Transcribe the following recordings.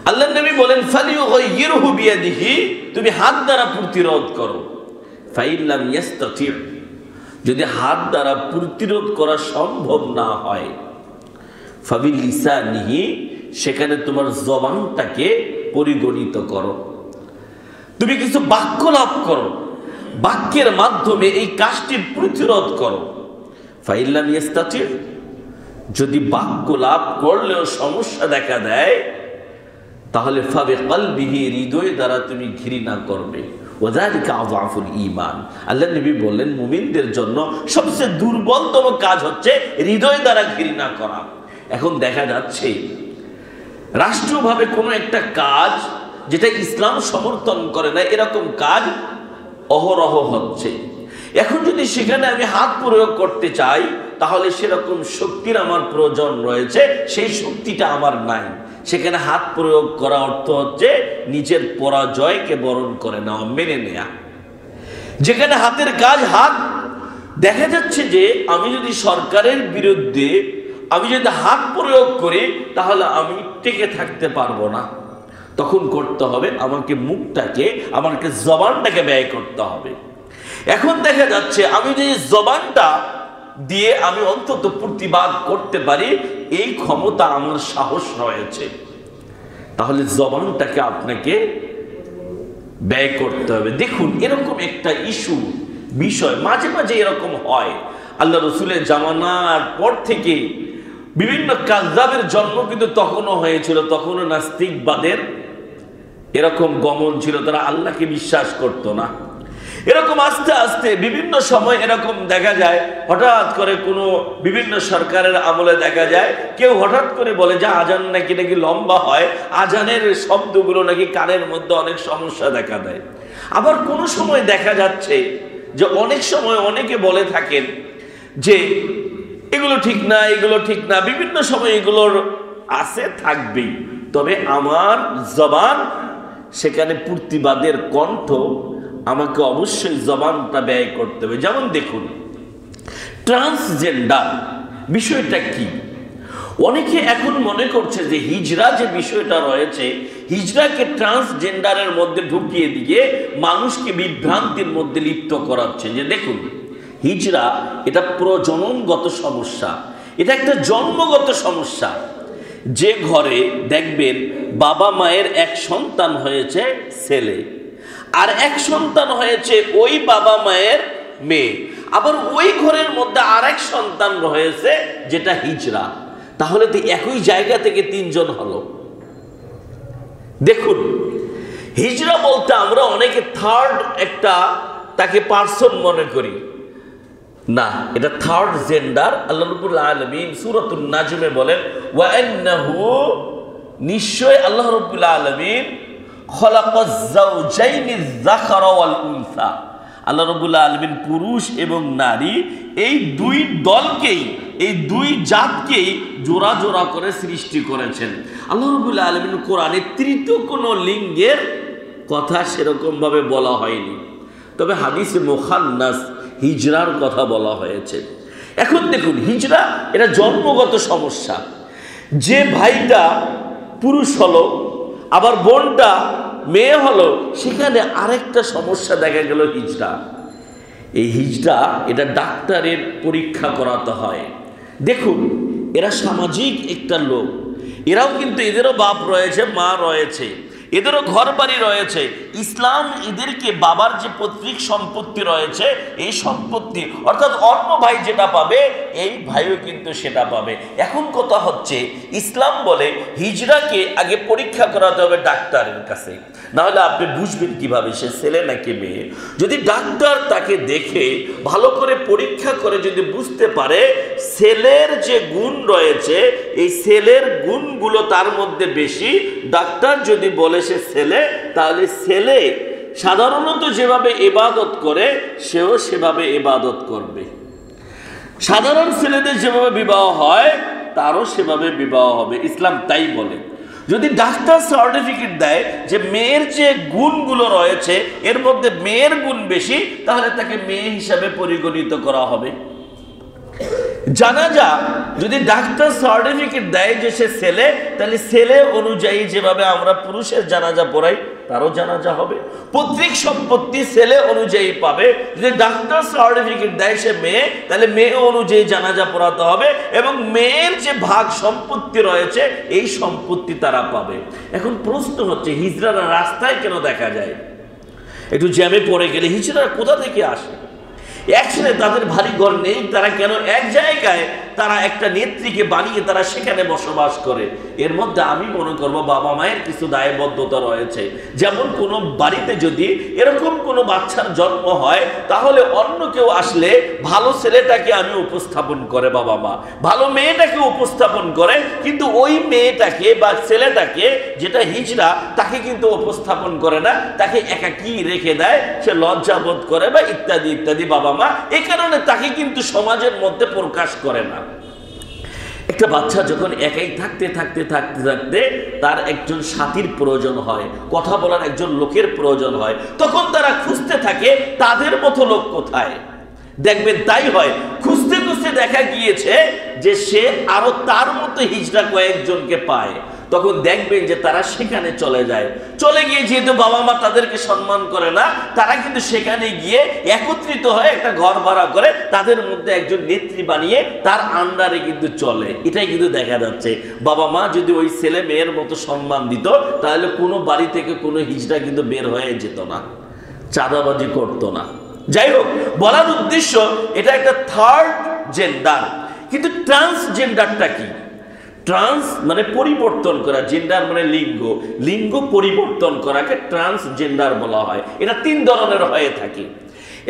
আল্লাহর নবী বলেন ফালিয়ুগাইয়িরহু বিয়াদিহি, তুমি হাত দ্বারা প্রতিরোধ করো। ফাইল্লাম ইয়াস্তাতি, যদি হাত দ্বারা প্রতিরোধ করা সম্ভব না হয়, ফাবিলিসানিহি, সেখানে তোমার জবানটাকে পরিগণিত করো, তুমি কিছু বাক্য লাভ করো, বাক্যের মাধ্যমে এই কাজটি প্রতিরোধ করো। ফাইল্লাম ইয়াস্তাতি, যদি বাক্য লাভ করলেও সমস্যা দেখা দেয়, তাহলে ফাবিকলবিহি, হৃদয় দ্বারা তুমি ঘৃণা করবে। ওয়াযালিকা আযআফুল ঈমান। আল্লাহর নবী বললেন মুমিনদের জন্য সবচেয়ে দুর্বলতম কাজ হচ্ছে হৃদয় দ্বারা ঘৃণা করা। এখন দেখা যাচ্ছে রাষ্ট্রীয়ভাবে কোনো একটা কাজ যেটা ইসলাম সমর্থন করে না, এরকম কাজ অহরহ হচ্ছে। এখন যদি সেখানে আমি হাত প্রয়োগ করতে চাই, তাহলে সেরকম শক্তির আমার প্রয়োজন রয়েছে, সেই শক্তিটা আমার নাই। সেখানে হাত প্রয়োগ করা অর্থ হচ্ছে নিজের পরাজয়কে বরণ করে নেওয়া, মেনে নেয়া। যেখানে হাতের কাজ হাত, দেখা যাচ্ছে যে আমি যদি সরকারের বিরুদ্ধে আমি যদি হাত প্রয়োগ করি, তাহলে আমি টিকে থাকতে পারবো না। তখন করতে হবে আমাকে মুখটাকে, আমাকে জবানটাকে ব্যয় করতে হবে। এখন দেখা যাচ্ছে আমি যদি জবানটা দিয়ে আমি অন্তত প্রতিবাদ করতে পারি, এই ক্ষমতা আমার সাহস রয়েছে, তাহলে জবানটাকে আপনাকে ব্যয় করতে হবে। দেখুন এরকম একটা বিষয় মাঝে মাঝে এরকম হয়। আল্লাহ রসুলের জামানার পর থেকে বিভিন্ন কাযযাবের জন্ম কিন্তু তখনও হয়েছিল, তখনও নাস্তিকবাদের এরকম গমন ছিল, তারা আল্লাহকে বিশ্বাস করতো না। এরকম আস্তে আস্তে বিভিন্ন সময় এরকম দেখা যায়, হঠাৎ করে কোনো বিভিন্ন সরকারের আমলে দেখা যায় কেউ হঠাৎ করে বলে যে আজান নাকি লম্বা হয়, আজানের শব্দগুলো নাকি কানের মধ্যে অনেক সমস্যা দেখা দেয়। আবার কোনো সময় দেখা যাচ্ছে যে অনেক সময় অনেকে বলে থাকেন যে এগুলো ঠিক না, এগুলো ঠিক না। বিভিন্ন সময় এগুলোর আছে, থাকবেই। তবে আমার জবান, সেখানে প্রতিবাদের কণ্ঠ, আমাকে অবশ্যই জবানটা ব্যয় করতে হবে। যেমন দেখুন ট্রান্সজেন্ডার বিষয়টা কি, অনেকে এখন মনে করছে যে হিজরা যে বিষয়টা রয়েছে, হিজরাকে ট্রান্সজেন্ডারের মধ্যে ঢুকিয়ে দিয়ে মানুষকে বিভ্রান্তির মধ্যে লিপ্ত করাচ্ছে। যে দেখুন হিজরা এটা প্রজননগত সমস্যা, এটা একটা জন্মগত সমস্যা। যে ঘরে দেখবেন বাবা মায়ের এক সন্তান হয়েছে ছেলে, আর এক সন্তান হয়েছে ওই বাবা মায়ের মেয়ে, আবার ওই ঘরের মধ্যে আরেক সন্তান রয়েছে যেটা হিজরা, তাহলে তো একই জায়গা থেকে তিনজন হলো। দেখুন হিজরা বলতে আমরা অনেকে থার্ড একটা তাকে পার্সন মনে করি, না, এটা থার্ড জেন্ডার। আল্লাহ রাব্বুল আলামিন সূরাতুন নাজমে বলেন ওয়া আন্নাহু, নিশ্চয় আল্লাহ রাব্বুল আলামিন খলাকাজ যাওজাইনিজ যাকারা ওয়াল উনসা, আল্লাহ রাব্বুল আলামিন পুরুষ এবং নারী এই দুই দলকেই, এই দুই জাতকেই জোড়া জোড়া করে সৃষ্টি করেছেন। আল্লাহ রাব্বুল আলামিন কোরআনে তৃতীয় কোনো লিঙ্গের কথা সেরকম ভাবে বলা হয়নি, তবে হাদিসে মুখান্নাস হিজরার কথা বলা হয়েছে। এখন দেখুন হিজরা এটা জন্মগত সমস্যা। যে ভাইটা পুরুষ হলো আবার বোনটা মেয়ে হলো, সেখানে আরেকটা সমস্যা দেখা গেল হিজরা। এই হিজরা এটা ডাক্তারের পরীক্ষা করাতে হয়। দেখুন এরা সামাজিক একটা লোক, এরাও কিন্তু এদেরও বাপ রয়েছে, মা রয়েছে, এদেরও ঘর বাড়ি রয়েছে। ইসলাম এদেরকে বাবার যে পৈতৃক সম্পত্তি রয়েছে, এই সম্পত্তি অর্থাৎ অন্য ভাই যেটা পাবে এই ভাইও কিন্তু সেটা পাবে। এখন কথা হচ্ছে ইসলাম বলে হিজরাকে আগে পরীক্ষা করাতে হবে ডাক্তারের কাছে, নাহলে আপনি বুঝবেন কিভাবে সে ছেলে নাকি মেয়ে। যদি ডাক্তার তাকে দেখে ভালো করে পরীক্ষা করে যদি বুঝতে পারে ছেলের যে গুণ রয়েছে, এই ছেলের গুণগুলো তার মধ্যে বেশি, ডাক্তার যদি বলে সে ছেলে, তাহলে ছেলে সাধারণত যেভাবে ইবাদত করে সেও সেভাবে ইবাদত করবে। সাধারণ ছেলেদের যেভাবে বিবাহ হয় তারও সেভাবে বিবাহ হবে, ইসলাম তাই বলে। যদি ডাক্তার সার্টিফিকেট দেয় যে মেয়ের যে গুণগুলো রয়েছে এর মধ্যে মেয়ের গুণ বেশি, তাহলে তাকে মেয়ে হিসাবে পরিগণিত করা হবে। জানাজা যদি ডাক্তার সার্টিফিকেট দেয় যে সে ছেলে, তাহলে ছেলে অনুযায়ী যেভাবে আমরা পুরুষের জানাজা পড়াই তারও জানাজা হবে। পৈতৃক সম্পত্তি ছেলে অনুযায়ী পাবে। যদি ডাক্তার সার্টিফিকেট দেয় সে মেয়ে, তাহলে মেয়ে অনুযায়ী জানাজা পড়াতে হবে এবং মেয়ের যে ভাগ সম্পত্তি রয়েছে এই সম্পত্তি তারা পাবে। এখন প্রশ্ন হচ্ছে, হিজড়ারা রাস্তায় কেন দেখা যায়? একটু জ্যামে পড়ে গেলে হিজড়ারা কোথা থেকে আসে? একসাথে তাদের ভারী ঘর নেই, তারা কেন এক জায়গায় তারা একটা নেত্রীকে বানিয়ে তারা সেখানে বসবাস করে? এর মধ্যে আমি মনে করবো বাবা মায়ের কিছু দায়বদ্ধতা রয়েছে। যেমন কোনো বাড়িতে যদি এরকম কোনো বাচ্চার জন্ম হয়, তাহলে অন্য কেউ আসলে ভালো ছেলেটাকে আমি উপস্থাপন করে বাবা মা, ভালো মেয়েটাকে উপস্থাপন করে, কিন্তু ওই মেয়েটাকে বা ছেলেটাকে যেটা হিজড়া তাকে কিন্তু উপস্থাপন করে না, তাকে একাকী রেখে দেয়, সে লজ্জাবোধ করে বা ইত্যাদি ইত্যাদি বাবা মা। এই কারণে তাকে কিন্তু সমাজের মধ্যে প্রকাশ করে না। একটা বাচ্চা যখন একাই থাকতে থাকতে থাকতে থাকতে তার একজন সাথীর প্রয়োজন হয়, কথা বলার একজন লোকের প্রয়োজন হয়, তখন তারা খুঁজতে থাকে তাদের মতো লোক কোথায়। দেখবেন তাই হয়, খুঁজতে খুঁজতে দেখা গিয়েছে যে সে আরো তার মতো হিজড়া কয়েকজনকে পায়। তখন দেখবেন যে তারা সেখানে চলে যায়। চলে গিয়ে যেহেতু বাবা মা তাদেরকে সম্মান করে না, তারা কিন্তু সেখানে গিয়ে একত্রিত হয়ে একটা ঘর ভাড়া করে তাদের মধ্যে একজন নেত্রী বানিয়ে তার আন্ডারে কিন্তু চলে। এটাই কিন্তু দেখা যাচ্ছে। বাবা মা যদি ওই ছেলে মেয়ের মতো সম্মান দিত, তাহলে কোনো বাড়ি থেকে কোনো হিজড়া কিন্তু বের হয়ে যেত না, চাঁদাবাজি করতো না। যাই হোক, বলার উদ্দেশ্য এটা একটা থার্ড জেন্ডার। কিন্তু ট্রান্সজেন্ডারটা কি? ট্রান্স মানে পরিবর্তন করা, জেন্ডার মানে লিঙ্গ, লিঙ্গ পরিবর্তন করাকে ট্রান্সজেন্ডার বলা হয়। এটা তিন ধরনের হয়ে থাকে।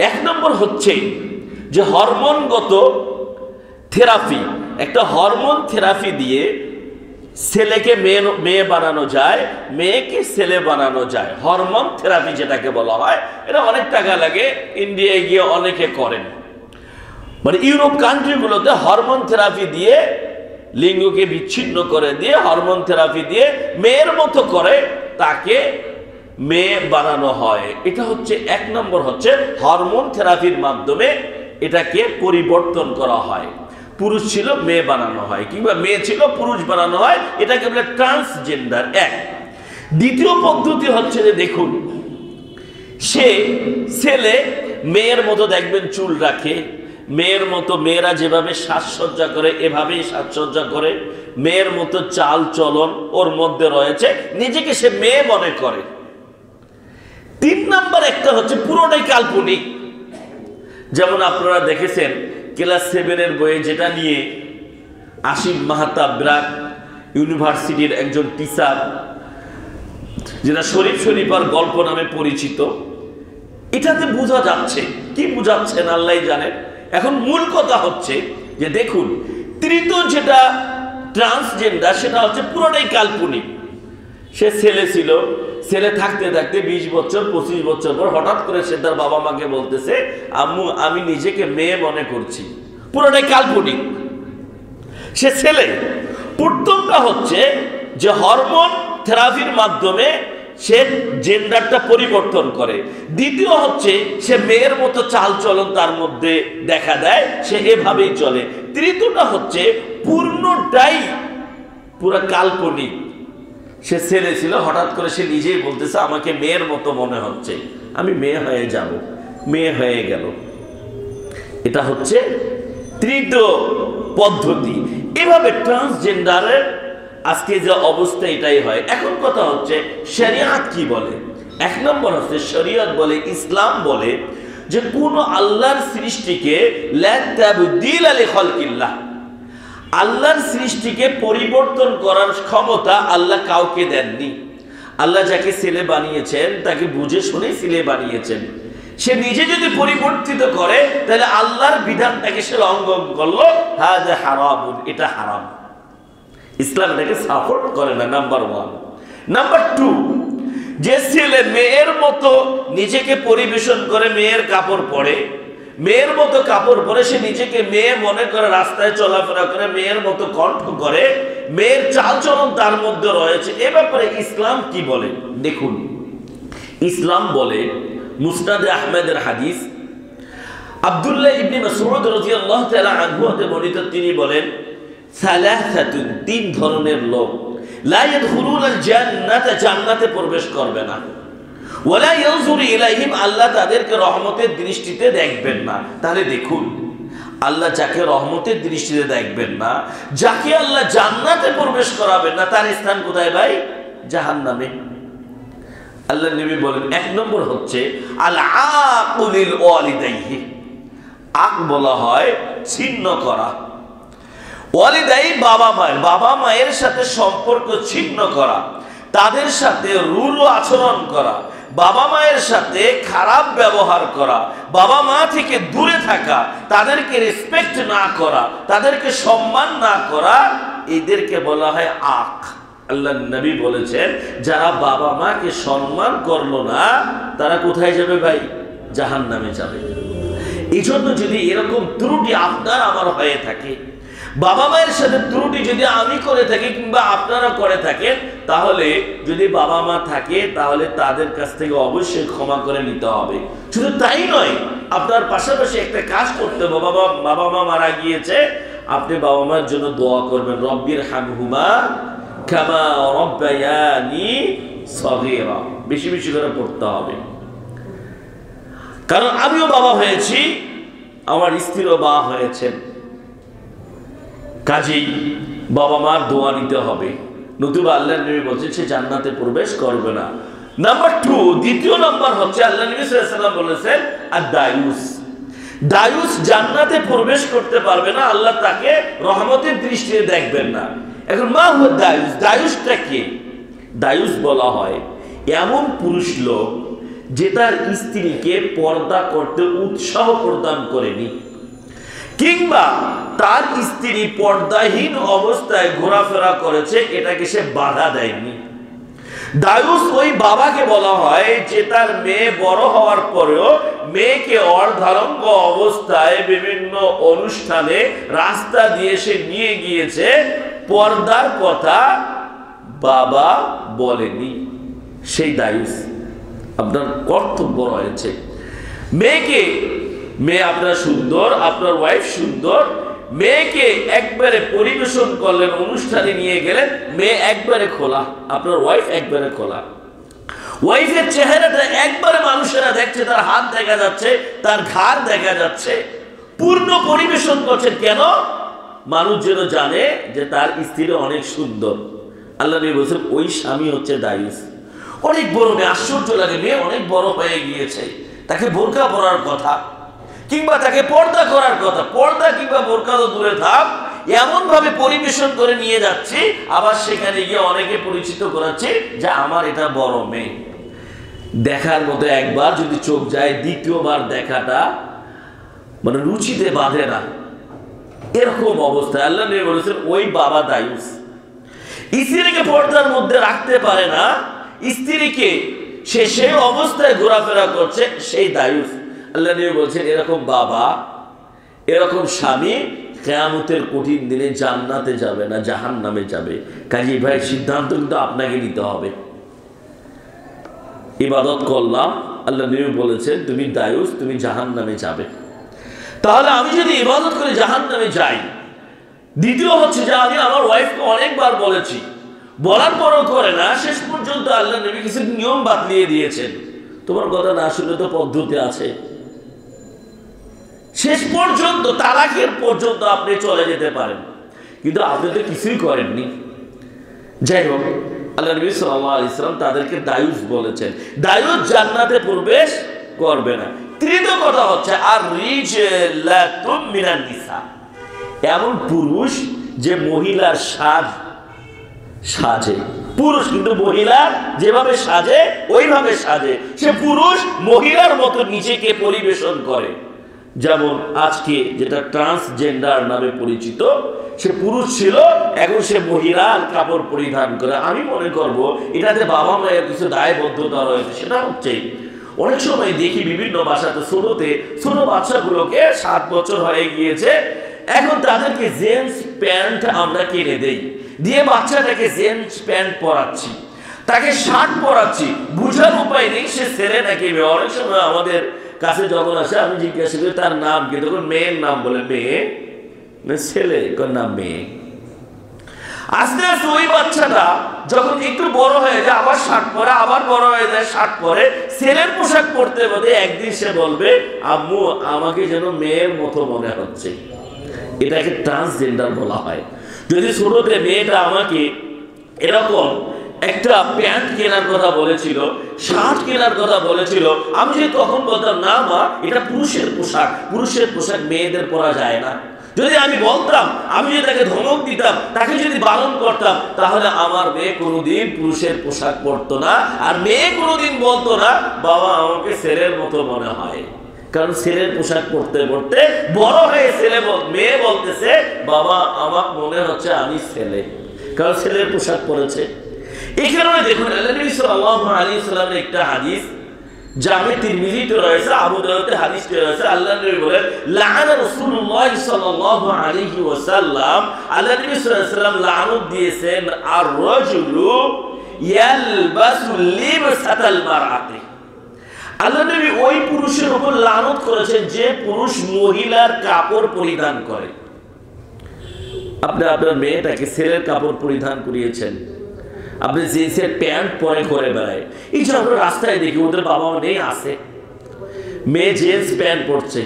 এক নম্বর হচ্ছে যে হরমোনগত থেরাপি। একটা হরমোন থেরাপি দিয়ে ছেলেকে মেয়ে বানানো যায়, মেয়েকে ছেলে বানানো যায়। হরমোন থেরাপি যেটাকে বলা হয়, এটা অনেক টাকা লাগে, ইন্ডিয়ায় গিয়ে অনেকে করেন। মানে ইউরোপ কান্ট্রিগুলোতে হরমোন থেরাপি দিয়ে লিঙ্গকে বিচ্ছিন্ন করে দিয়ে হরমোন থেরাপি দিয়ে মেয়ের মতো করে তাকে মেয়ে বানানো হয়। এটা হচ্ছে এক নম্বর, হচ্ছে হরমোন থেরাপির মাধ্যমে এটাকে পরিবর্তন করা হয়। পুরুষ ছিল মেয়ে বানানো হয়, কিংবা মেয়ে ছিল পুরুষ বানানো হয়, এটাকে বলে ট্রান্সজেন্ডার এক। দ্বিতীয় পদ্ধতি হচ্ছে যে দেখুন, সে ছেলে মেয়ের মতো দেখবেন চুল রাখে, মেয়ের মতো মেয়েরা যেভাবে সাজসজ্জা করে এভাবেই সাজসজ্জা করে, মেয়ের মতো চাল চলন ওর মধ্যে রয়েছে, নিজেকে সে মেয়ে মনে করে। তিন নাম্বার একটা হচ্ছে পুরোটাই কাল্পনিক। যেমন আপনারা দেখেছেন ক্লাস 7-এর বইয়ে যেটা নিয়ে আসিম মাহতাব ব্রাক ইউনিভার্সিটির একজন টিচার, যেটা শরীফ শরীফার গল্প নামে পরিচিত, এটাতে বোঝা যাচ্ছে, কি বোঝাচ্ছেন আল্লাহ জানেন। এখন মূল কথা হচ্ছে যে দেখুন, তৃতীয় যেটা ট্রান্সজেন্ডার সেটা হচ্ছে পুরোটাই কাল্পনিক। সে ছেলে ছিল, ছেলে থাকতে থাকতে 20 বছর 25 বছর পর হঠাৎ করে সে তার বাবা মাকে বলতেছে, আম্মু আমি নিজেকে মেয়ে মনে করছি। পুরোটাই কাল্পনিক, সে ছেলে। প্রথমটা হচ্ছে যে হরমোন থেরাপির মাধ্যমে সে জেন্ডারটা পরিবর্তন করে। দ্বিতীয় হচ্ছে সে মেয়ের মতো চাল চলন তার মধ্যে দেখা দেয়, সে এভাবেই চলে। তৃতীয়টা হচ্ছে পূর্ণটাই পুরো কাল্পনিক। সে ছেলে ছিল, হঠাৎ করে সে নিজেই বলতেছে আমাকে মেয়ের মতো মনে হচ্ছে, আমি মেয়ে হয়ে যাব, মেয়ে হয়ে গেল। এটা হচ্ছে তৃতীয় পদ্ধতি। এভাবে ট্রান্সজেন্ডারের আজকে যে অবস্থা এটাই হয়। এখন কথা হচ্ছে শরিয়ত কি বলে। এক নম্বর হচ্ছে শরিয়ত বলে, ইসলাম বলে যে কোন আল্লাহর সৃষ্টিকে লা তাবদীলা লিখালকিল্লাহ, আল্লাহর সৃষ্টিকে পরিবর্তন করার ক্ষমতা আল্লাহ কাউকে দেননি। আল্লাহ যাকে ছেলে বানিয়েছেন তাকে বুঝে শুনে ছেলে বানিয়েছেন। সে নিজে যদি পরিবর্তিত করে তাহলে আল্লাহর বিধানটাকে সে লঙ্ঘন করলো, হাযা হারামুন, এটা হারাম। ইসলাম এটাকে সাপোর্ট করে না, নাম্বার 1। নাম্বার 2, যে ছেলে মেয়ের মতো নিজেকে পরিবেশন করে, মেয়ের কাপড় পরে, মেয়ের মতো কাপড় পরে সে নিজেকে মেয়ে মনে করে, রাস্তায় চলাফেরা করে, মেয়ের মতো কণ্ঠ করে, মেয়ের চালচলন তার মধ্যে রয়েছে, এ ব্যাপারে ইসলাম কি বলে দেখুন। ইসলাম বলে, মুসনাদে আহমেদের হাদিস, আব্দুল্লাহ ইবনে মাসউদ রাদিয়াল্লাহু তাআলা আনহু হতে বর্ণিত, তিনি বলেন, সালাসাতুন, তিন ধরনের লোক, লা ইয়াদখুলুনাল জান্নাতা, জান্নাতে প্রবেশ করবে না, ওয়ালা ইয়ানজুরু ইলাইহিম, আল্লাহ তাদেরকে রহমতের দৃষ্টিতে দেখবেন না। তাহলে দেখুন, আল্লাহ যাকে রহমতের দৃষ্টিতে দেখবেন না, যাকে আল্লাহ জান্নাতে প্রবেশ করাবেন না, তার স্থান কোথায় ভাই? জাহান্নামে। আল্লাহ নবী বলেন, এক নম্বর হচ্ছে আল আকুলিল ওয়ালিদাইহি, আক বলা হয় ছিন্ন করা, ওয়ালিদাই বাবা মায়ের সাথে সম্পর্ক ছিন্ন করা, তাদের সাথে রূঢ় আচরণ করা, বাবা মায়ের সাথে খারাপ ব্যবহার করা, বাবা মা থেকে দূরে থাকা, তাদেরকে রেসপেক্ট না করা, তাদেরকে সম্মান না করা, এদেরকে বলা হয় আক। আল্লাহ নবী বলেছেন, যারা বাবা মাকে সম্মান করলো না, তারা কোথায় যাবে ভাই? জাহান্নামে যাবে। এই জন্য যদি এরকম ত্রুটি আপনার আমার হয়ে থাকে, বাবা মায়ের সাথে ত্রুটি যদি আমি করে থাকি কিংবা আপনারা করে থাকেন, তাহলে যদি বাবা মা থাকে, তাহলে তাদের কাছ থেকে অবশ্যই ক্ষমা করে নিতে হবে। শুধু তাই নয়, আপনার পাশাপাশি একটা কাজ করতে হবে। বাবা মা মারা গিয়েছে, আপনি বাবা মার জন্য দোয়া করবেন, রব্বির হামহুমা কামা রাব্বায়ানি সগীরা, বেশি বেশি করে পড়তে হবে। কারণ আমিও বাবা হয়েছি, আমার স্ত্রীও বাবা হয়েছেন, কাজেই বাবা মার দোয়া নিতে হবে, নতুবা আল্লাহ নবী বলছেন সে জান্নাতে প্রবেশ করবে না। নাম্বার 2, দ্বিতীয় নাম্বার হচ্ছে আল্লাহ নবী সাল্লাল্লাহু আলাইহি ওয়াসাল্লাম বলেছেন আদ-দায়ুস, দায়ুস জান্নাতে প্রবেশ করতে পারবে না, আল্লাহ তাকে রহমতের দৃষ্টিতে দেখবেন না। এখন মা হুয়া দায়ুস, দায়ুসটা কি? দায়ুস বলা হয় এমন পুরুষ লোক যে তার স্ত্রীকে পর্দা করতে উৎসাহ প্রদান করেনি, কিংবা তার স্ত্রী পর্দাহীন অবস্থায় ঘোরাফেরা করেছে, এটাকে সে বাধা দেয়নি। দায়ুস ওই বাবাকে বলা হয় যে তার মেয়ে বড় হওয়ার পরেও মেয়েকে অর্ধাঙ্গ অবস্থায় বিভিন্ন অনুষ্ঠানে রাস্তা দিয়ে সে নিয়ে গিয়েছে, পর্দার কথা বাবা বলেনি, সেই দায়ুস। আপনার কর্তব্য রয়েছে, মেয়ে আপনার সুন্দর, আপনার ওয়াইফ সুন্দর, মেয়েকে একবারে পরিবেশন করলেন, অনুষ্ঠানে নিয়ে গেলেন, মেয়ে একবারে খোলা, আপনার ওয়াইফ একবারে খোলা, ওয়াইফের চেহারাটা একবারে মানুষেরা দেখছে, তার হাত দেখা যাচ্ছে, তার ঘাড় দেখা যাচ্ছে, পূর্ণ পরিবেশন করছেন। কেন? মানুষ যেন জানে যে তার স্ত্রী অনেক সুন্দর। আল্লাহ নবী বলেছেন ওই স্বামী হচ্ছে দায়ুস। অনেক বড় মেয়ে, আশ্চর্য লাগে, মেয়ে অনেক বড় হয়ে গিয়েছে, তাকে বোরকা পরার কথা কিংবা তাকে পর্দা করার কথা, পর্দা কিংবা বোরকা তো দূরে থাক, এমন ভাবে পরিবেশন করে নিয়ে যাচ্ছি, আবার সেখানে গিয়ে অনেকে পরিচিত করাচ্ছে যে আমার এটা বড় মেয়ে। দেখার মতো একবার যদি চোখ যায়, দ্বিতীয়বার দেখাটা মানে রুচিতে বাঁধে না, এরকম অবস্থায় আল্লাহ নবী বলেছেন ওই বাবা দায়ুস। স্ত্রীকে পর্দার মধ্যে রাখতে পারে না, স্ত্রীকে সে সেই অবস্থায় ঘোরাফেরা করছে, সেই দায়ুস। আল্লাহ নবী বলছেন এরকম বাবা, এরকম স্বামী কিয়ামতের কঠিন দিনে জান্নাতে যাবে না, জাহান্নামে যাবে। কাজী ভাই, সিদ্ধান্ত কিন্তু আপনাকে নিতে হবে। ইবাদত করলাম, আল্লাহ নবী বলেছেন তুমি দায়ুস, তুমি জাহান্নামে যাবে। তাহলে আমি যদি ইবাদত করে জাহান্নামে যাই, দ্বিতীয় হচ্ছে যে আমি আমার ওয়াইফকে অনেকবার বলেছি, বলার পরও করে না, শেষ পর্যন্ত আল্লাহ নবী কিছু নিয়ম বাতলিয়ে দিয়েছেন, তোমার কথা না শুনলে তো পদ্ধতি আছে, শেষ পর্যন্ত তালাকের পর্যন্ত আপনি চলে যেতে পারেন, কিন্তু আপনি তো কিছুই করেননি। যাই হোক, আল্লাহ নবী সাল্লাল্লাহু আলাইহি ওয়াসাল্লাম তাদেরকে দায়ুস বলেছেন, দায়ুস জান্নাতে প্রবেশ করবে না। তৃতীয় কথা হচ্ছে আর রিজলাতুম মিনান নিসা, এমন পুরুষ যে মহিলার সাজে, পুরুষ কিন্তু মহিলা যেভাবে সাজে ওইভাবে সাজে, সে পুরুষ মহিলার মতো নিজেকে পরিবেশন করে। যেমন আজকে যেটা ট্রান্সজেন্ডার নামে পরিচিত, সে পুরুষ ছিল, এখন সে মহিলার কাপড় পরিধান করে। আমি মনে করব এটাতে বাবা মায়ের কিছু দায়বদ্ধতা রয়েছে। সেটা হচ্ছে অনেক সময় দেখি বিভিন্ন বাসাতে ছোট বাচ্চাগুলোকে 7 বছর হয়ে গিয়েছে, এখন তাদেরকে জিন্স প্যান্ট আমরা কিনে দেই, দিয়ে বাচ্চাটাকে জিন্স প্যান্ট পরাচ্ছি, তাকে শার্ট পরাচ্ছি, বুঝার উপায় নেই সে ছেলে নাকি মেয়ে। অনেক সময় আমাদের কাছে যখন আসে আমি জিজ্ঞাসা করি তার নাম কি, তখন মেয়ের নাম বলে। মেয়ে না ছেলে? না মেয়ে। আস্তে আস্তে ওই বাচ্চাটা যখন একটু বড় হয়ে যায় আবার শার্ট পরে, আবার বড় হয়ে যায় শার্ট পরে, ছেলের পোশাক পরতে পরতে একদিন সে বলবে আম্মু আমাকে যেন মেয়ের মতো মনে হচ্ছে। এটাকে ট্রান্সজেন্ডার বলা হয়। যদি ছোটতে মেয়েটা আমাকে এরকম একটা প্যান্ট কেনার কথা বলেছিল, শার্ট কেনার কথা বলেছিল, আমি যদি তখন বলতাম না মা এটা পুরুষের পোশাক, পুরুষের পোশাক মেয়েদের পরা যায় না, যদি আমি বলতাম, আমি যদি তাকে ধমক দিতাম, তাকে যদি বারণ করতাম, তাহলে আমার মেয়ে কোনোদিন পুরুষের পোশাক পরতো না। আর মেয়ে কোনোদিন বলতো না বাবা আমাকে ছেলের মতো মনে হয়। কারণ ছেলের পোশাক পরতে পরতে বড় হয়ে মেয়ে বলতেছে বাবা আমার মনে হচ্ছে আমি ছেলে, কারণ ছেলের পোশাক পরেছে। এই কারণে দেখুন আল্লাহ নবী সাল্লাল্লাহু আলাইহি ওয়াসাল্লামের একটা হাদিস জামে তিরমিজিতে রয়েছে, আবু দাউদে হাদিসটি রয়েছে। আল্লাহ নবী বলেন লাআনা রাসূলুল্লাহ সাল্লাল্লাহু আলাইহি ওয়াসাল্লাম, আল্লাহ নবী সাল্লাল্লাহু আলাইহি ওয়াসাল্লাম লানত দিয়েছেন আর রাজুলু ইয়ালবাসু লিবসাতাল মারআতি। আল্লাহ নবী ওই পুরুষের উপর লানত করেছেন যে পুরুষ মহিলার কাপড় পরিধান করে। আপনি আপনার মেয়েটাকে ছেলের কাপড় পরিধান করিয়েছেন, আপনি জিন্সের প্যান্ট পরে করে বেড়ায়। এই যে আমরা রাস্তায় দেখি ওদের বাবা নেই আছে, মেয়ে জিন্স প্যান্ট পরছে,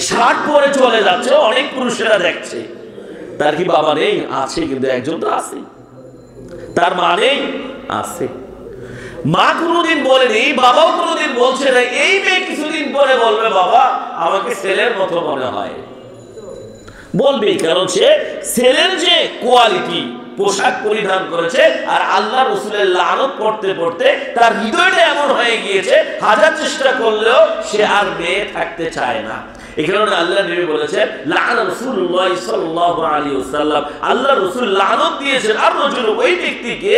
শার্ট পরে চলে যাচ্ছে, অনেক পুরুষেরা দেখছে। তার কি বাবা নেই? আছে, কিন্তু একজন তো আছে। তার মা নেই? আছে। মা কোনোদিন বলেনি, বাবাও কোনোদিন বলছে না। এই মেয়ে কিছুদিন পরে বলবে বাবা আমাকে ছেলের মতো মনে হয়, বলবে। কারণ সে ছেলের যে কোয়ালিটি পোশাক পরিধান করেছে, আর আল্লাহ রাসূলের লানত পড়তে পড়তে তার হৃদয়টা এমন হয়ে গিয়েছে হাজার চেষ্টা করলেও সে আর মেয়ে থাকতে চায় না। এই কারণে আল্লাহ নবী বলেছেন লাআনা রাসূলুল্লাহ সাল্লাল্লাহু আলাইহি ওয়াসাল্লাম, আল্লাহ রাসূল লানত দিয়েছেন আর রাজুল ওই ব্যক্তিকে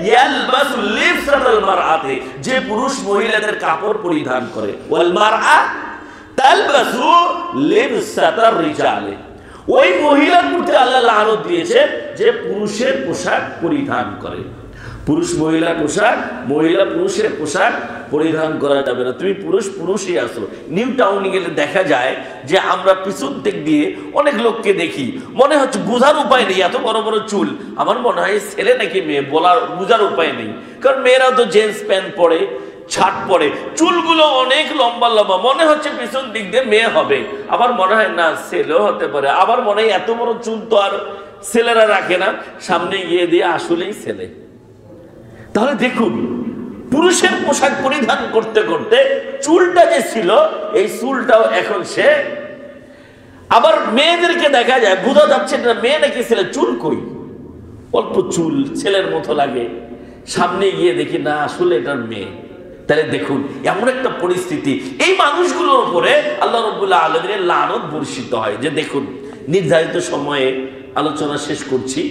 ইয়ালবাসু লিবসাতাল মারআতি, যে পুরুষ মহিলাদের কাপড় পরিধান করে। ওয়াল মারআ তালবাসু লিবসাতার রিজালি, ওই মহিলার প্রতি আল্লাহ লানত দিয়েছে যে পুরুষের পোশাক পরিধান করে। পুরুষ মহিলার পোশাক, মহিলা পুরুষের পোশাক পরিধান করা যাবে না। তুমি পুরুষ পুরুষই আসো। নিউ টাউনে গেলে দেখা যায় যে আমরা পিছন দিক দিয়ে অনেক লোককে দেখি, মনে হচ্ছে বোঝার উপায় নেই, এত বড় বড় চুল। আমার মনে হয় ছেলে নাকি মেয়ে বোঝার উপায় নেই। কারণ মেয়েরাও তো জিন্স প্যান্ট পরে, ছাট পরে, চুলগুলো অনেক লম্বা লম্বা, মনে হচ্ছে পিছন দিক দিয়ে মেয়ে হবে, আবার মনে হয় না ছেলেও হতে পারে। আবার মনে হয় এত বড় চুল তো আর ছেলেরা রাখে না, সামনে গিয়ে দিয়ে আসলেই ছেলে। তাহলে দেখুন পুরুষের পোশাক পরিধান করতে করতে চুলটা যে ছিল এই চুলটাও এখন সে, আবার মেয়েদেরকে দেখা যায় বোঝা যাচ্ছে না মেয়ে নাকি ছেলে, চুল কই, অল্প চুল ছেলের মতো লাগে, সামনে গিয়ে দেখি না আসলে এটার মেয়ে। তাহলে দেখুন এমন একটা পরিস্থিতি, এই মানুষগুলোর উপরে আল্লাহ রাব্বুল আলামিনের লানত বর্ষিত হয়। যে দেখুন নির্ধারিত সময়ে আলোচনা শেষ করছি।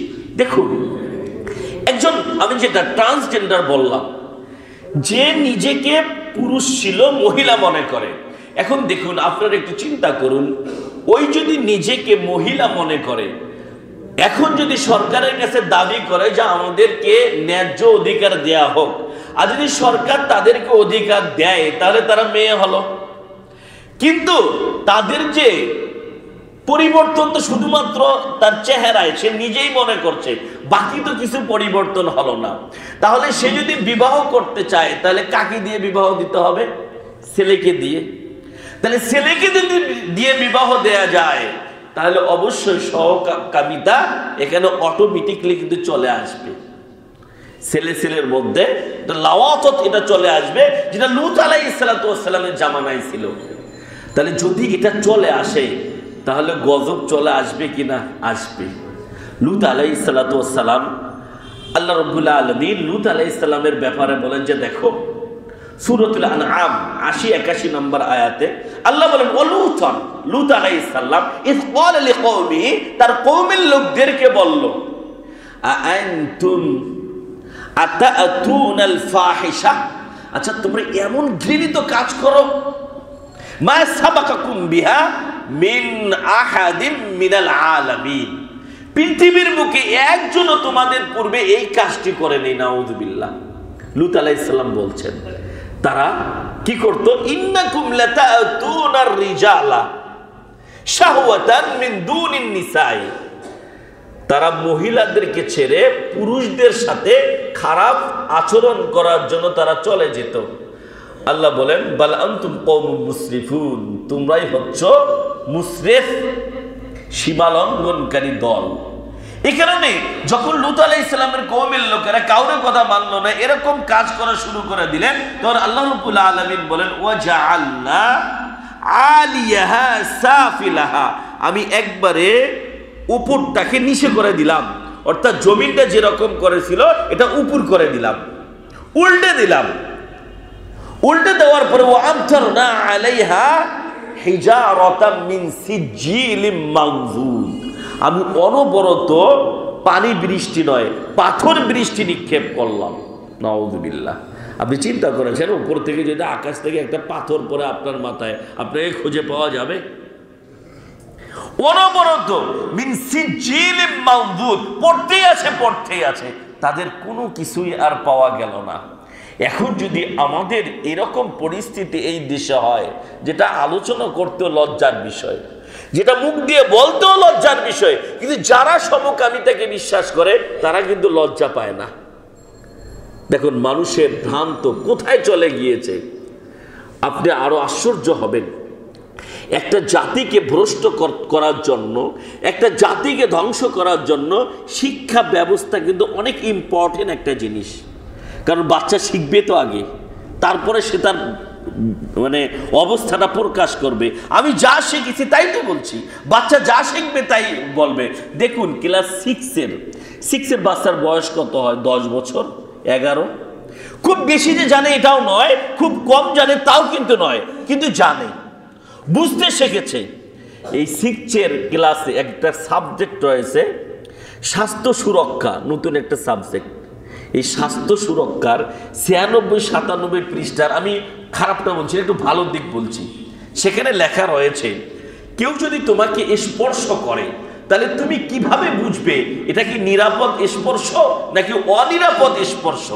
দেখুন একজন, আমি যেটা ট্রান্সজেন্ডার বললাম, যে নিজেকে পুরুষ ছিল মহিলা মনে করে। এখন দেখুন আপনারা একটু চিন্তা করুন, ওই যদি নিজেকে মহিলা মনে করে, এখন যদি সরকারের কাছে দাবি করে যে আমাদেরকে ন্যায্য অধিকার দেয়া হোক, আর যদি সরকার তাদেরকে অধিকার দেয় তাহলে তারা মেয়ে হলো। কিন্তু তাদের যে পরিবর্তন তো শুধুমাত্র তার চেহারায়, সে নিজেই মনে করছে, বাকি তো কিছু পরিবর্তন হলো না। তাহলে সে যদি বিবাহ করতে চায় তাহলে কাকে দিয়ে বিবাহ দিতে হবে? ছেলেকে দিয়ে। তাহলে ছেলেকে যদি দিয়ে বিবাহ দেয়া যায় তাহলে অবশ্যই সহকামিতা এখানে অটোমেটিকলি কিন্তু চলে আসবে। ছেলে ছেলের মধ্যে লাওয়াতত এটা চলে আসবে, যেটা লূত আলাইহিস সালাতু ওয়াস সালামের জামানায় ছিল। তাহলে যদি এটা চলে আসে তাহলে গজব চলে আসবে কিনা? আসবে। লূত আলাইহিস সালাতু ওয়াস সালাম, আল্লাহ রাব্বুল আলামিন লূত আলাইহিস সালামের ব্যাপারে বলেন যে দেখো সূরাতুল আনআম ৮০-৮১ নম্বর আয়াতে আল্লাহ বলেন ওলুতন, লূত আলাইহিস সালাম ইয ক্বালা লিকওমিহি, তার কওমের লোকদেরকে বলল আআনতুম আতাতুনাল ফাহিশা, আচ্ছা তোমরা এমন ঘৃণিত কাজ করো, মা সাবাকাকুম বিহা মিন আহাদিম মিনাল আলামিন, পৃথিবীর মুখে একজনও তোমাদের পূর্বে এই কাজটি করেনি। নাউযুবিল্লাহ। লূত আলাইহিস সালাম বলছেন তারা কি করত? ইন্নাকুম লাতাতুনার রিজালা শাহওয়াতান মিন দুনিন নিসাই, তারা মহিলাদেরকে ছেড়ে পুরুষদের সাথে খারাপ আচরণ করার জন্য তারা চলে যেত। আল্লাহ বলেন বাল আনতুম কওমুন মুসরিফুন, তোমরাই হচ্ছ মুসরিফ, সীমালঙ্ঘনকারী দল। এই কারণে যখন লূত আলাইহিস সালামের কওমের লোকেরা কাউরে কথা মানলো না, এরকম কাজ করা শুরু করে দিলেন, তখন আল্লাহ রাব্বুল আলামিন বলেন ওয়াজআলনা আলিয়াহা সাফিলাহা, আমি একবারে উপরটাকে নিচে করে দিলাম, অর্থাৎ জমিনটা যেরকম করেছিল এটা উপর করে দিলাম, উল্টে দিলাম। উল্টে দেওয়ার পরে ওয়ামতারনা আলাইহা হিজারাতাম মিন সিজিলিম মানজুদ, আমি অনবরত পানি বৃষ্টি নয় পাথর বৃষ্টি নিক্ষেপ করলাম। নাউযুবিল্লাহ। আপনি চিন্তা করেছেন উপর থেকে যদি আকাশ থেকে একটা পাথর পড়ে আপনার মাথায়, আপনাকে খুঁজে পাওয়া যাবে? অনবরত মিন সিজিলিম মানজুদ, পড়তেই আছে, তাদের কোনো কিছুই আর পাওয়া গেল না। এখন যদি আমাদের এরকম পরিস্থিতি এই দেশে হয়, যেটা আলোচনা করতেও লজ্জার বিষয়, যেটা মুখ দিয়ে বলতেও লজ্জার বিষয়, কিন্তু যারা সমকামিতাকে বিশ্বাস করে তারা কিন্তু লজ্জা পায় না। দেখুন মানুষের ভ্রান্ত কোথায় চলে গিয়েছে। আপনি আরো আশ্চর্য হবেন। একটা জাতিকে ভ্রষ্ট করার জন্য, একটা জাতিকে ধ্বংস করার জন্য শিক্ষা ব্যবস্থা কিন্তু অনেক ইম্পর্টেন্ট একটা জিনিস। কারণ বাচ্চা শিখবে তো আগে, তারপরে সে তার মানে অবস্থাটা প্রকাশ করবে। আমি যা শিখেছি তাই তো বলছি, বাচ্চা যা শিখবে তাই বলবে। দেখুন ক্লাস 6-এর বাচ্চার বয়স কত হয়? 10 বছর, 11। খুব বেশি যে জানে এটাও নয়, খুব কম জানে তাও কিন্তু নয়, কিন্তু জানে, বুঝতে শিখেছে। এই 6-এর ক্লাসে একটা সাবজেক্ট রয়েছে স্বাস্থ্য সুরক্ষা, নতুন একটা সাবজেক্ট। এই স্বাস্থ্য সুরক্ষার 96-97 পৃষ্ঠার, আমি খারাপটা বলছি, একটু ভালো দিক বলছি, সেখানে লেখা রয়েছে কেউ যদি তোমাকে স্পর্শ করে তাহলে তুমি কিভাবে বুঝবে এটা কি নিরাপদ স্পর্শ নাকি অনিরাপদ স্পর্শ।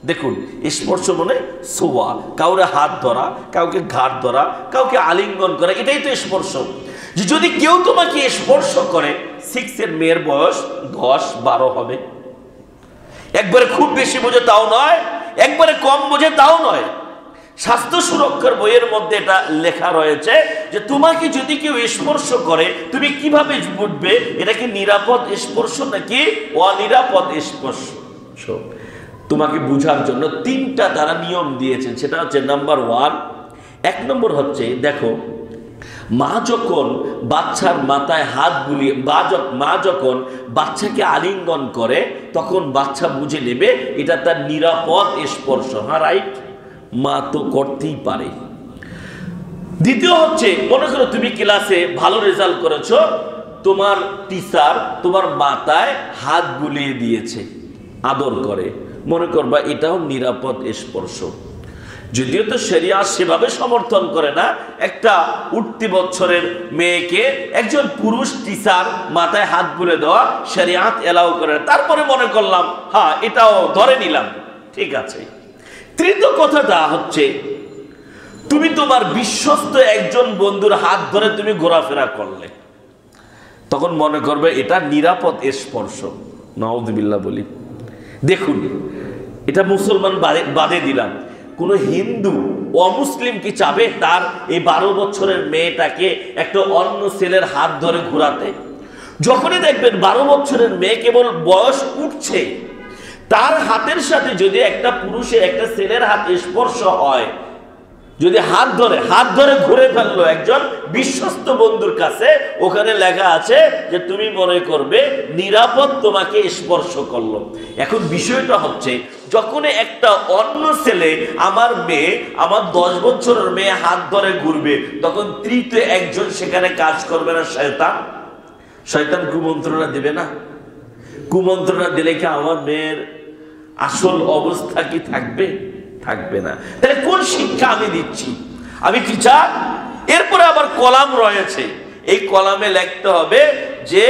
দেখুন স্পর্শ মানে ছোঁয়া, কাউরে হাত ধরা, কাউকে ঘাড় ধরা, কাউকে আলিঙ্গন করা, এটাই তো স্পর্শ। যে যদি কেউ তোমাকে স্পর্শ করে, 6-এর মেয়ের বয়স 10-12 হবে। একবারে খুব বেশি বোঝে তাও নয়, একবারে কম বোঝে তাও নয়। স্বাস্থ্য সুরক্ষার বইয়ের মধ্যে এটা লেখা রয়েছে যে তোমাকে যদি কেউ স্পর্শ করে তুমি কিভাবে বুঝবে এটা কি নিরাপদ স্পর্শ নাকি অনিরাপদ স্পর্শ। তোমাকে বুঝার জন্য 3টা তারা নিয়ম দিয়েছেন। সেটা হচ্ছে নাম্বার 1, 1 নম্বর হচ্ছে, দেখো মা যখন বাচ্চার মাথায় হাত বুলিয়ে, মা যখন বাচ্চাকে আলিঙ্গন করে তখন বাচ্চা বুঝে নেবে এটা তার নিরাপদ স্পর্শ। হ্যাঁ রাইট, মা তো করতেই পারে। দ্বিতীয় হচ্ছে, মনে করো তুমি ক্লাসে ভালো রেজাল্ট করেছো, তোমার টিচার তোমার মাথায় হাত বুলিয়ে দিয়েছে আদর করে, মনে করবা এটাও নিরাপদ স্পর্শ। যদিও তো শরিয়াত সেভাবে সমর্থন করে না, একটা উঠতি বছরের মেয়েকে একজন পুরুষ টিচার মাথায় হাত বুলে দেওয়া শরিয়াত এলাও করে, তারপরে মনে করলাম হ্যাঁ এটাও ধরে নিলাম, ঠিক আছে। তৃতীয় কথাটা হচ্ছে, তুমি তোমার বিশ্বস্ত একজন বন্ধুর হাত ধরে তুমি ঘোরাফেরা করলে, তখন মনে করবে এটা নিরাপদ স্পর্শ। নাউযুবিল্লাহ বলি। দেখুন এটা মুসলমান বাদে দিলাম, কোন হিন্দু অমুসলিম কি চাবে তার এই 12 বছরের মেয়েটাকে একটা অন্য ছেলের হাত ধরে ঘোরাতে? যখনই দেখবেন 12 বছরের মেয়ে কেবল বয়স উঠছে, তার হাতের সাথে যদি একটা পুরুষের একটা ছেলের হাত স্পর্শ হয়, যদি হাত ধরে ঘুরে ফেললো একজন বিশ্বস্ত বন্ধুর কাছে, ওখানে লেখা আছে যে তুমি মনে করবে নিরাপদ তোমাকে স্পর্শ করলো। এখন বিষয়টা হচ্ছে, যখন একটা অন্য ছেলে আমার মেয়ে, আমার 10 বছরের মেয়ে হাত ধরে ঘুরবে, তখন তৃতীয় একজন সেখানে কাজ করবে না? শয়তান কুমন্ত্রণা দেবে না? কুমন্ত্রণা দিলে কি আমার মেয়ের আসল অবস্থা কি থাকবে? থাকবে না। তাহলে কোন শিক্ষা আমি দিচ্ছি? আমি টিচার, এরপরে আবার কলাম রয়েছে, এই কলামে লিখতে হবে যে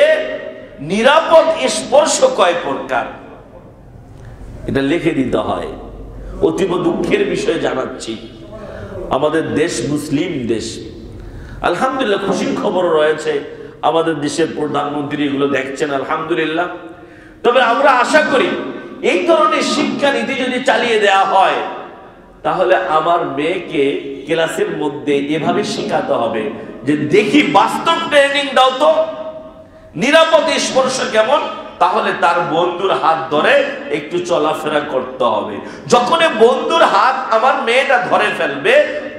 নিরাপদ স্পর্শ কয় প্রকার, এটা লিখে দিতে হয়। অতীব দুঃখের বিষয় জানাচ্ছি, আমাদের দেশ মুসলিম দেশ, আলহামদুলিল্লাহ খুশির খবর রয়েছে, আমাদের দেশের প্রধানমন্ত্রী এগুলো দেখছেন, আলহামদুলিল্লাহ। তবে আমরা আশা করি এই ধরনের শিক্ষানীতি যদি চালিয়ে দেওয়া হয়, তাহলে আমার মেয়েকে ক্লাসের মধ্যে এভাবে শেখাতে হবে যে দেখি বাস্তব ট্রেনিং দাও তো, নিরাপদ স্পর্শ কেমন, তাহলে তার বন্ধুর হাত ধরে একটু চলাফেরা করতে হবে। যখন বন্ধুর হাত আমার মেয়েটা ধরে ফেলবে,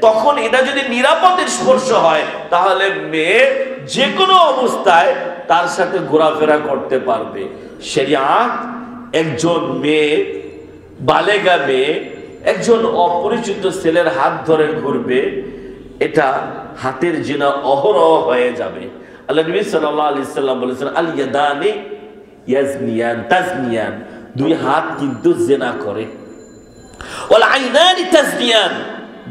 তখন এটা যদি নিরাপদ স্পর্শ হয়, তাহলে মেয়ে যে কোনো অবস্থায় তার সাথে ঘোরাফেরা করতে পারবে। শরিয়াত একজন মেয়ে, বালেগা মেয়ে একজন অপরিচিত ছেলের হাত ধরে ঘুরবে, এটা হাতের জিনা অহরহ হয়ে যাবে। আল্লাহ নবী সাল্লাল্লাহু আলাইহি সাল্লাম বলেছেন, আল ইয়াদানি ইয়াজনিয়ান তাজনিয়ান, দুই হাত কিন্তু জিনা করে। ওয়াল আইনানি তাজনিয়ান,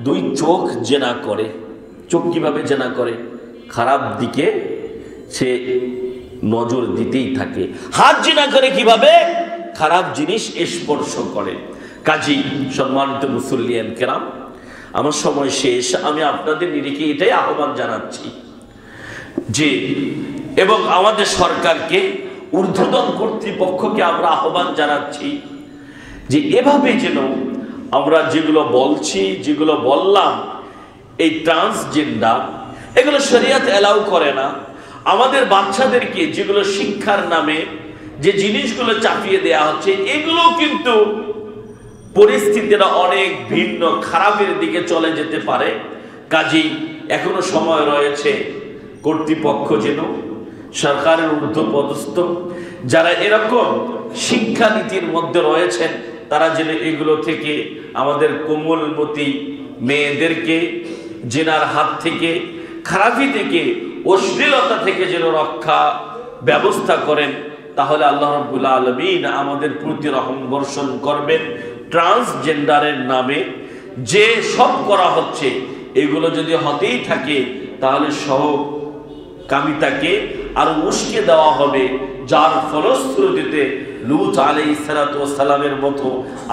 দুই চোখ জিনা করে। চোখ কিভাবে জিনা করে? খারাপ দিকে সে নজর দিতেই থাকে। হাত জিনা করে কিভাবে? খারাপ জিনিস স্পর্শ করে। কাজী সম্মানিত মুসল্লিয়ান কেরাম, আমার সময় শেষ, আমি আপনাদের নিরিখে এটাই আহ্বান জানাচ্ছি যে, এবং আমাদের সরকারকে, ঊর্ধ্বতন কর্তৃপক্ষকে আমরা আহ্বান জানাচ্ছি যে এভাবে যেন আমরা যেগুলো বলছি, যেগুলো বললাম, এই ট্রান্সজেন্ডার এগুলো শরিয়ত এলাউ করে না। আমাদের বাচ্চাদেরকে যেগুলো শিক্ষার নামে যে জিনিসগুলো চাপিয়ে দেয়া হচ্ছে, এগুলো কিন্তু পরিস্থিতিটা অনেক ভিন্ন, খারাপের দিকে চলে যেতে পারে। কাজেই এখনো সময় রয়েছে, কর্তৃপক্ষ যেন, সরকারের ঊর্ধ্বপদস্থ যারা এরকম শিক্ষানীতির মধ্যে রয়েছেন, তারা যেন এগুলো থেকে আমাদের কোমলমতি মেয়েদেরকে জেনার হাত থেকে, খারাপি থেকে, অশ্লীলতা থেকে যেন রক্ষা ব্যবস্থা করেন। তাহলে আল্লাহ রাব্বুল আলামিন আমাদের প্রতি রহম বর্ষণ করবেন। ট্রান্সজেন্ডারের নামে যে সব করা হচ্ছে, এগুলো যদি হতেই থাকে, তাহলে সহকামিতাকে আরো উস্কে দেওয়া হবে, যার ফলশ্রুতিতে লূত আলাইহিস সালাতু ওয়াস সালামের মতো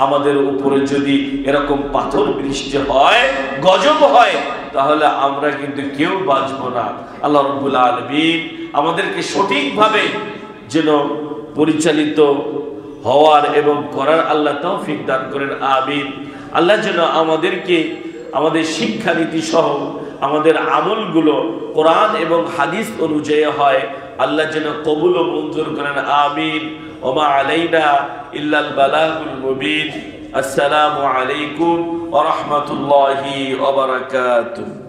আমাদের উপরে যদি এরকম পাথর বৃষ্টি হয়, গজব হয়, তাহলে আমরা কিন্তু কেউ বাঁচব না। আল্লাহ রাব্বুল আলামিন আমাদেরকে সঠিকভাবে যেন পরিচালিত হওয়ার এবং করার আল্লাহ তৌফিক দান করেন, আমিন। আল্লাহ যেন আমাদেরকে আমাদের শিক্ষানীতি সহ আমাদের আমলগুলো কোরআন এবং হাদিস অনুযায়ী হয়, আল্লাহ যেন কবুল ও মঞ্জুর করেন, আমিন। ওমা আলাইনা ইল্লাল বালাগুল মুবিন। আসসালামু আলাইকুম ওয়া রাহমাতুল্লাহি ওয়া বারাকাতুহু।